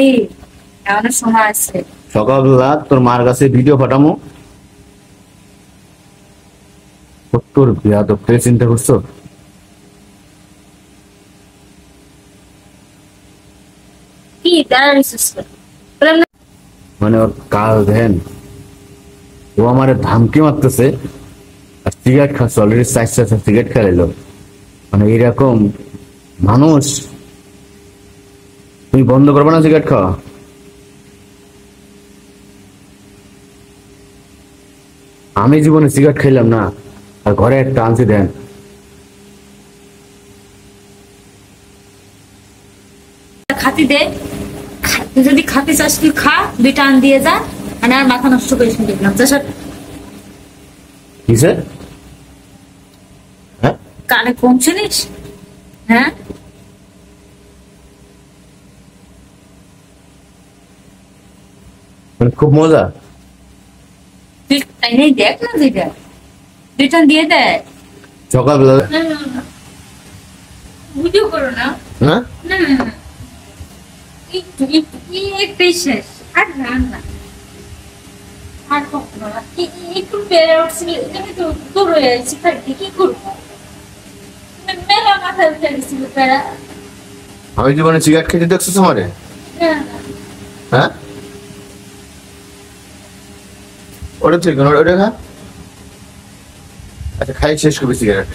এই এমন সময় আছে সকালবেলা তোর মার কাছে ভিডিও পাঠামো, তোর বিয়া তো চিন্তা করছো? কি দাঁড়াইছিস মানে ওর কাল ধ্যান, ও আমার ধামকি মারতেছে আর সিগারেট খাচ্ছে, অলরেডি 4 সিগারেট খেলাইলো। মানে এরকম মানুষ তুমি বন্ধ করবে না সিগারেট খাওয়া? আমি জীবনে সিগারেট খাইলাম না, আর ঘরে একটা আনছি দেন। খাতি দে, তুই যদি খাতি চাস তুই খা, 2টা আন দিয়ে যা, মানে আর মাথা নষ্ট করিস না দেখলাম। কিসে? হ্যাঁ, কানে কম শুনিস? হ্যাঁ, মানে খুব মজা। তুই তাই দেখ না, 2টা দিয়ে দেয়। সকালবেলা ভিডিও করো না। হ্যাঁ, না না না, একটু একটু একটাই শেষ, আর না না, আর কখনো না। একটু বেড়ে উঠছিল, আমি তো দূর হয়ে যাচ্ছি, থাকতে কি করবো? মেলা মাথায় উঠে গেছিল প্যারা। আমি জীবনে সিগারেট খেতে দেখছো তোমারে? হ্যাঁ, ওটা ঠিক না, ওটা খা। আচ্ছা, খাই শেষ করবি সিগারেট,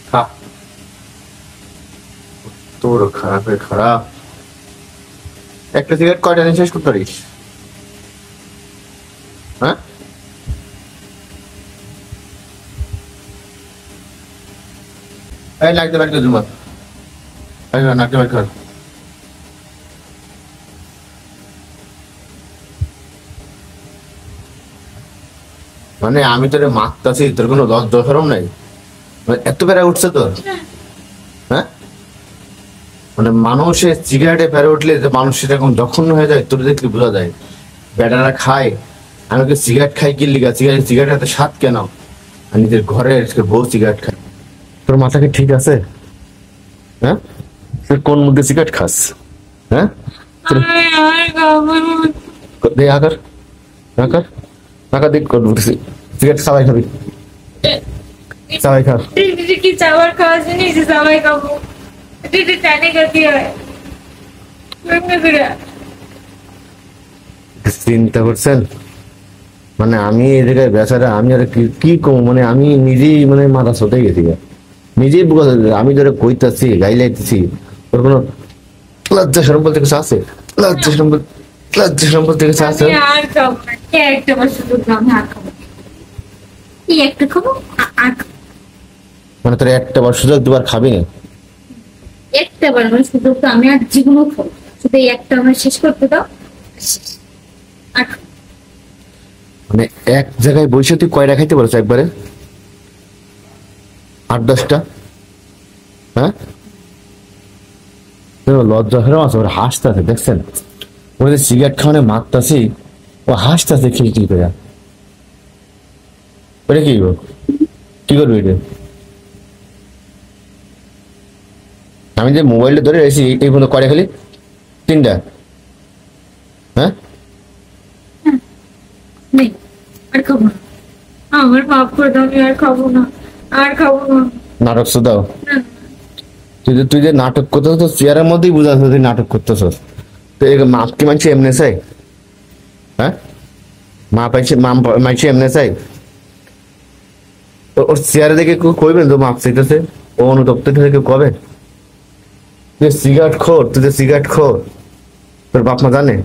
খা। তোর খারাপে খারাপ, একটা সিগারেট কয়টা দিন শেষ করতে পারিস? হ্যাঁ, এই লাগতে পারি তোমার, নাকতে পারি কর। মানে আমি তোরে মারতাছি, তোর কোনো লজ্জা শরম নাই? মানে এত বেড়া উঠছে তোর? হ্যাঁ, মানে মানুষের সিগারেটে বেড়ে উঠলে যে মানুষ সেরকম জঘন্য হয়ে যায়, তোর দেখলে বোঝা যায়। বেটারা খায়, আমি ওকে সিগারেট খাই কি লিগা? সিগারেট এত স্বাদ কেন? আর নিজের ঘরে বউ সিগারেট খায়। তোর মাথা কি ঠিক আছে? হ্যাঁ, তুই কোন মুখে সিগারেট খাস? হ্যাঁ, দে আকার আকার আকার দেখ, কোন মুখে সিগারেট সবাই খাবি, সবাই খা। কি চাওয়ার খাওয়া জিনিস সবাই খাবো, টানে গতি হয়। চিন্তা করছেন? মানে আমি এই জায়গায় বেচারা, আমি আর কি কম, মানে আমি নিজেই মানে মাথা সতে গেছি, নিজেই বোকা। আমি ধরে কইতাছি, গাইলাইতেছি, ওর কোনো লজ্জা শরম বলতে কিছু আছে? লজ্জা শরম বলতে কিছু আছে? আর খাবো না, একটা বার শুধু আমি আর খাবো, একটা খাবো আর মানে তোর একটা বার সুযোগ দুবার খাবি না? একটা বার মানে শুধু আমি আর জীবনও খাবো, শুধু একটা আমার শেষ করতে দাও। আর মানে এক জায়গায় বসে তুই কয়টা খাইতে পারছ একবারে? 8-10টা? হ্যাঁ, লজ্জা ফেরো আছে, ওর হাসতেছে দেখছেন? ওদের সিগারেট খাওয়ানে মারতাছি, ও হাসতেছে খিলখিল করে। ওটা কি কি করবি এটা? আমি যে মোবাইলটা ধরে রেখেছি এই পর্যন্ত কয়টা খালি? 3টা? হ্যাঁ, নেই, আর খাবো না, আমার মাফ করে দাও, আমি আর খাবো না, আর খাবো না। নাটক শুধাও? তুই যে নাটক করতেছ, তো চেয়ারের মধ্যেই বোঝা যাচ্ছে তুই নাটক করতেছ। তো মাপ কি মানছি এমনি চাই? হ্যাঁ, মা পাইছে মাইছে এমনি চাই? ওর চেয়ারে দেখে কইবেন তো মাপ চাইতেছে, ও অনুতপ্ত থেকে কবে? তুই সিগারেট খোর, তুই যে সিগারেট খোর, তোর বাপ মা জানে?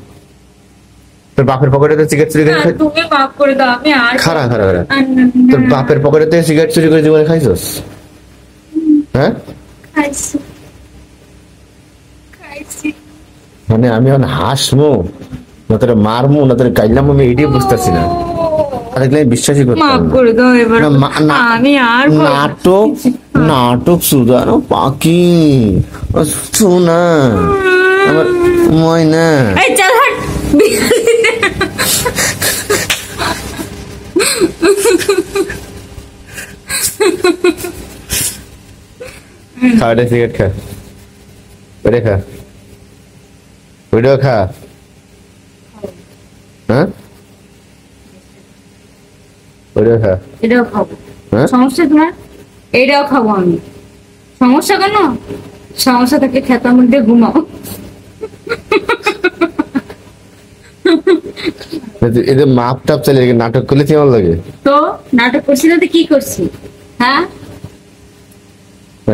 তোর বাপের পকেটে সিগারেট চুরি করে? তুমি মাফ করে দাও, আমি আর খারা খারা খারা, তোর বাপের পকেটে সিগারেট চুরি করে জীবনে খাইছস? হ্যাঁ, খাইছি খাইছি। মানে আমি এখন হাসমু না তোরে মারমু না তোরে গাইলাম, আমি এটাই বুঝতেছি না। দেখলে বিশ্বাসই করতে মাফ পারবো না। করে দাও এবার, না, আমি আর নাটক সুধানো পাখি শোনা আমার ময়না। এই চল হাট। খা, সিগারেট খা, ওরে খা। ওইটাও খা। হ্যাঁ ওইটাও খা। এটাও খাবো। হ্যাঁ সমস্যা তোমার? এটাও খাবো আমি। সমস্যা কেন? সমস্যা থাকলে খেতার মধ্যে ঘুমাও। এদের মাপ টাপ চালিয়ে নাটক করলে কেমন লাগে? তো নাটক করছি না তো কি করছি? হ্যাঁ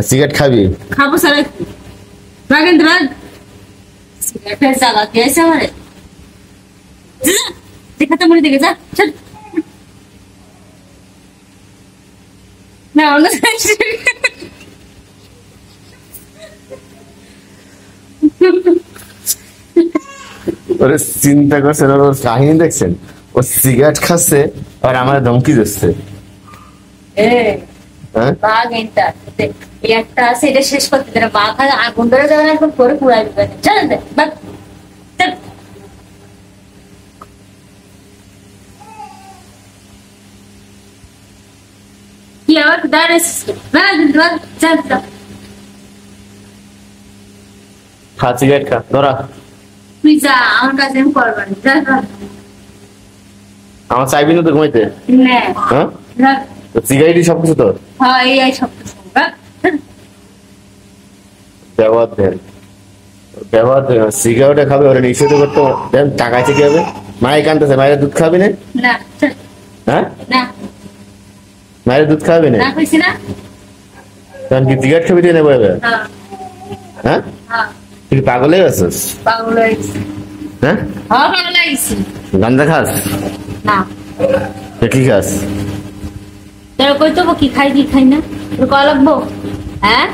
সিগারেট খাবি? খাবো সারা কি? রাগেন রাগ। সিগারেটের জ্বালা দিয়েছে আমারে। দেখাতে মনে দিকে যা চল। না অন্য ওরে চিন্তা করছেন, ওর কাহিনী দেখছেন? ও সিগারেট খাচ্ছে আর আমার ধমকি দিচ্ছে। হ্যাঁ বাঘ এটা এই একটা আছে, এটা শেষ করতে দেবে। বাঘ আগুন ধরে যাবে না, এখন করে পুরাই দিবে। চল দে বাঘ চল। কি আবার দাঁড়াইছিস? বাঘ বাঘ চল চল। খা সিগারেট খা, ধরা। তুই যা, আমার কাছে আমি করবো না। যা যা। আমার চাইবি না তো ঘুমাইতে? নে হ্যাঁ রাখ। সিগারেটই সবকিছু তোর? হ্যাঁ এই সব কিছু রাখ। ব্যবহার দেন, ব্যবহার দেন। সিগারেটে খাবে, ওরা নিষেধ করতো। দেন টাকা আছে কি হবে? মায়ের কানতেছে, মায়ের দুধ খাবি না? না চল। হ্যাঁ না মায়ের দুধ খাবি না? না কইছি না। তখন কি সিগারেট খাবি দিয়ে নেবো এবার? হ্যাঁ হ্যাঁ হ্যাঁ তুই পাগল হয়ে গেছিস? পাগল হয়েছি। হ্যাঁ হ্যাঁ পাগল হয়েছি। গাঞ্জা খাস? না তো কি খাস? তোর কই তো কি খাই কি খাই না তোর কয়া লাগবো? হ্যাঁ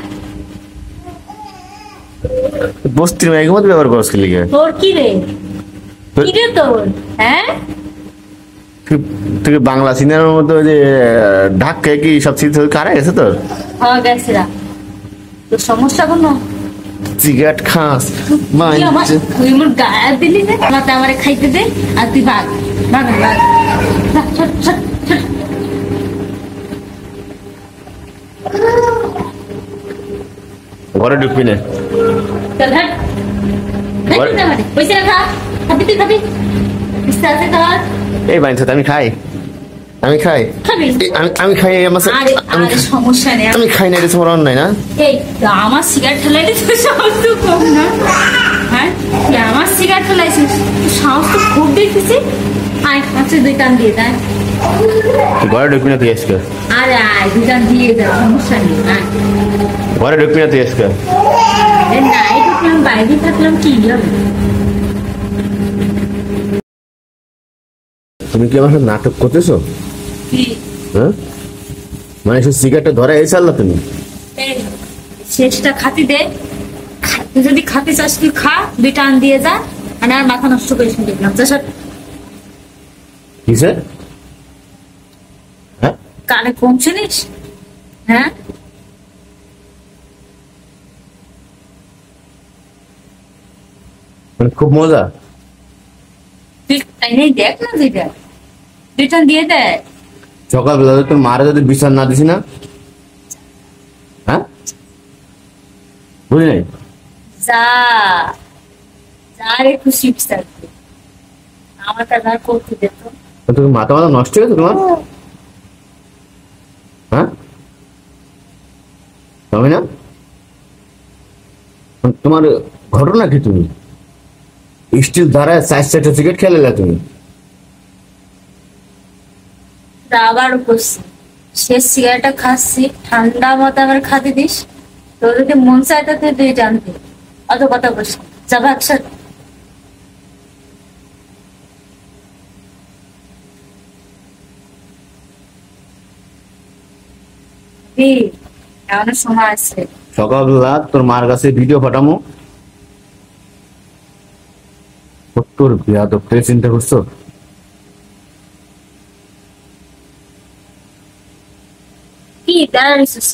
বস্তির মেয়ে মতো ব্যবহার করস কি লিগে? তোর কি রে? কি রে তোর? হ্যাঁ তুই বাংলা সিনেমার মতো যে ঢাক কি সব কিছু কারা গেছে তোর? হ্যাঁ গেছিরা। তোর সমস্যা কোনো? সিগারেট খাস? তুই আমার তুই আমার গায়ে দিলি না, আমাকে আমারে খাইতে দে। আর তুই ভাগ ভাগ ভাগ। যা, চল, চল, চল। ঘরে ঢুকবি না? চল হাট। খাইতে দে আমারে। পয়সা খা। খাবি তুই খাবি? ইচ্ছা আছে খাওয়ার? এই বাইনছে আমি খাই, আমি খাই। খাবি? আমি খাই আমার আরে আরে সমস্যা নেই। আমি খাই না, এটা তোমার অন্যায় না? এই আমার সিগারেট ঠেলাইলে তো সাহস তো কম না। হ্যাঁ তুই আমার সিগারেট ঠেলাইছিস, সাহস তো খুব দেখতেছি। আয় আচ্ছা দুই টান দিয়ে দেয়। ঘরে ঢুকবি না তুই আজকে? আরে আয় দুই টান দিয়ে দেয়, সমস্যা নেই। আয় ঘরে ঢুকবি না তুই আজকে? নাই ঢুকলাম, বাইরে থাকলাম, কি হবে? তুমি কি আমার সাথে নাটক করতেছো? কি? হ্যাঁ মানে সে সিগারেটটা ধরে এই চাল্লা তুমি? এই, শেষটা খাতি দে। তুই যদি খাতে চাস তুই খা, দুই টান দিয়ে যা। মানে আর মাথা নষ্ট করিস না, দেখলাম যা সব। কিসে? হ্যাঁ কানে কম শুনিস? হ্যাঁ মানে খুব মজা। তুই তাই দেখ না, দুইটা দুই টান দিয়ে দেয়। সকালবেলা তোর মারা যদি বিচার না দিছি না? হ্যাঁ বুঝলি নাই? যা যা রে, খুশি থাকবে। আমার কাছে আর করতে দে তো। তোর মাথা মাথা নষ্ট হয়ে গেছে তোমার? হ্যাঁ তবে না তোমার ঘটনা কি? তুমি স্টিল দ্বারা 4-4টা সিগারেট খেলে তুমি? আবার করছি, শেষ সিগারেটটা খাচ্ছি, ঠান্ডা মতো আবার খাতে দিস। তোর যদি মন চাইতে তুই জানতে অত কথা বলিস না। যাবো একসাথে। এমন সময় আছে? সকালবেলা তোর মার কাছে ভিডিও পাঠামো। তোর বিয়া তো চিন্তা করছো? কি দাঁড়াইছিস?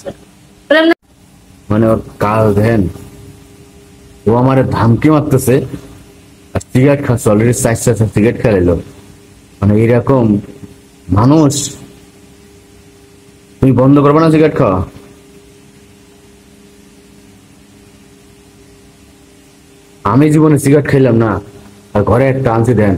মানে ওর কাল ধ্যান, ও আমার ধামকি মারতেছে আর সিগারেট খাচ্ছে। অলরেডি 4-4টা সিগারেট খেলাইলো। মানে এরকম মানুষ তুমি বন্ধ করবে না সিগারেট খাওয়া? আমি জীবনে সিগারেট খাইলাম না, আর ঘরে একটা আনছি দেন।